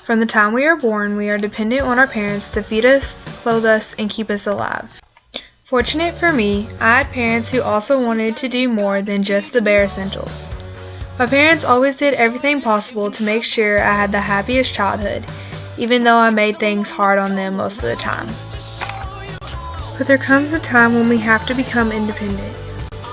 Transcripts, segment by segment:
From the time we are born, we are dependent on our parents to feed us, clothe us, and keep us alive. Fortunate for me, I had parents who also wanted to do more than just the bare essentials. My parents always did everything possible to make sure I had the happiest childhood, even though I made things hard on them most of the time. But there comes a time when we have to become independent.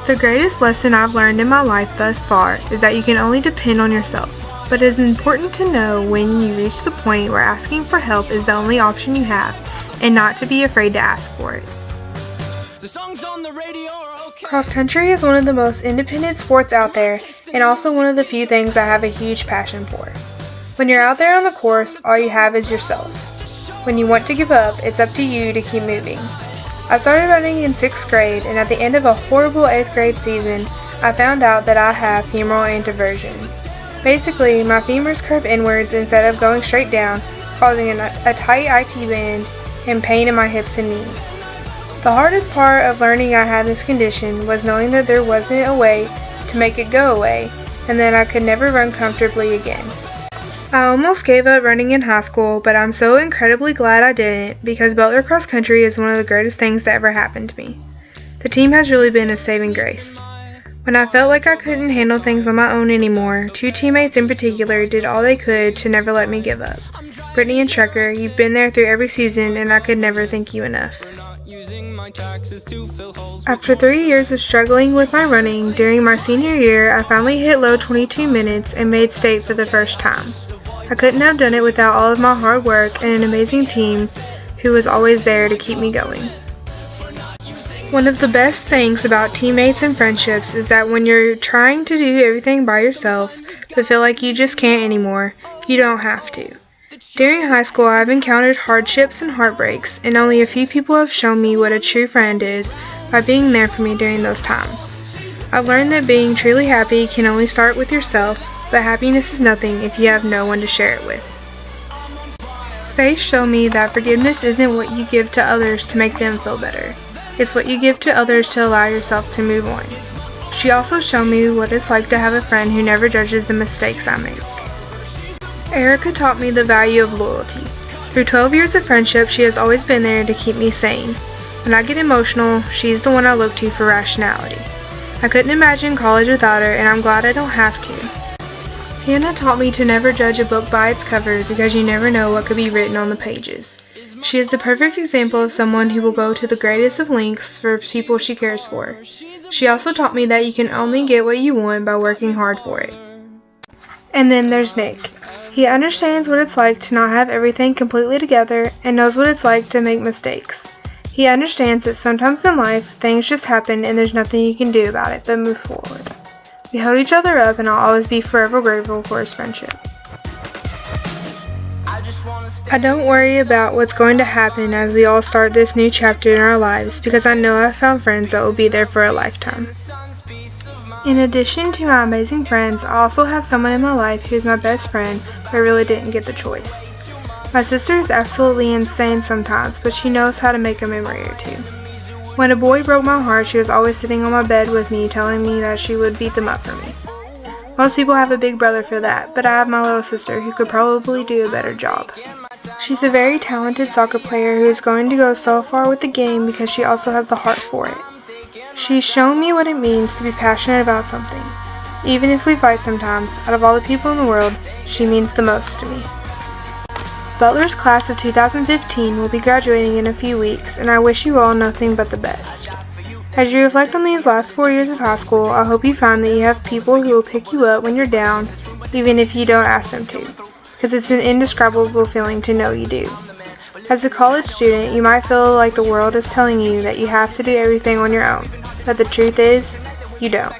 The greatest lesson I've learned in my life thus far is that you can only depend on yourself. But it is important to know when you reach the point where asking for help is the only option you have, and not to be afraid to ask for it. Cross country is one of the most independent sports out there, and also one of the few things I have a huge passion for. When you're out there on the course, all you have is yourself. When you want to give up, it's up to you to keep moving. I started running in 6th grade, and at the end of a horrible 8th grade season, I found out that I have femoral anteversion. Basically, my femurs curve inwards instead of going straight down, causing a tight IT band and pain in my hips and knees. The hardest part of learning I had this condition was knowing that there wasn't a way to make it go away, and that I could never run comfortably again. I almost gave up running in high school, but I'm so incredibly glad I didn't, because Butler Cross Country is one of the greatest things that ever happened to me. The team has really been a saving grace. When I felt like I couldn't handle things on my own anymore, 2 teammates in particular did all they could to never let me give up. Brittany and Trekker, you've been there through every season, and I could never thank you enough. After 3 years of struggling with my running, during my senior year, I finally hit low 22 minutes and made state for the first time. I couldn't have done it without all of my hard work and an amazing team who was always there to keep me going. One of the best things about teammates and friendships is that when you're trying to do everything by yourself, but feel like you just can't anymore, you don't have to. During high school, I've encountered hardships and heartbreaks, and only a few people have shown me what a true friend is by being there for me during those times. I've learned that being truly happy can only start with yourself, but happiness is nothing if you have no one to share it with. Faith showed me that forgiveness isn't what you give to others to make them feel better. It's what you give to others to allow yourself to move on. She also showed me what it's like to have a friend who never judges the mistakes I make. Erica taught me the value of loyalty. Through 12 years of friendship, she has always been there to keep me sane. When I get emotional, she's the one I look to for rationality. I couldn't imagine college without her, and I'm glad I don't have to. Hannah taught me to never judge a book by its cover because you never know what could be written on the pages. She is the perfect example of someone who will go to the greatest of lengths for people she cares for. She also taught me that you can only get what you want by working hard for it. And then there's Nick. He understands what it's like to not have everything completely together and knows what it's like to make mistakes. He understands that sometimes in life, things just happen and there's nothing you can do about it but move forward. We hold each other up, and I'll always be forever grateful for his friendship. I don't worry about what's going to happen as we all start this new chapter in our lives, because I know I've found friends that will be there for a lifetime. In addition to my amazing friends, I also have someone in my life who's my best friend, but I really didn't get the choice. My sister is absolutely insane sometimes, but she knows how to make a memory or two. When a boy broke my heart, she was always sitting on my bed with me, telling me that she would beat them up for me. Most people have a big brother for that, but I have my little sister who could probably do a better job. She's a very talented soccer player who is going to go so far with the game because she also has the heart for it. She's shown me what it means to be passionate about something. Even if we fight sometimes, out of all the people in the world, she means the most to me. Butler's class of 2015 will be graduating in a few weeks, and I wish you all nothing but the best. As you reflect on these last 4 years of high school, I hope you find that you have people who will pick you up when you're down, even if you don't ask them to, because it's an indescribable feeling to know you do. As a college student, you might feel like the world is telling you that you have to do everything on your own, but the truth is, you don't.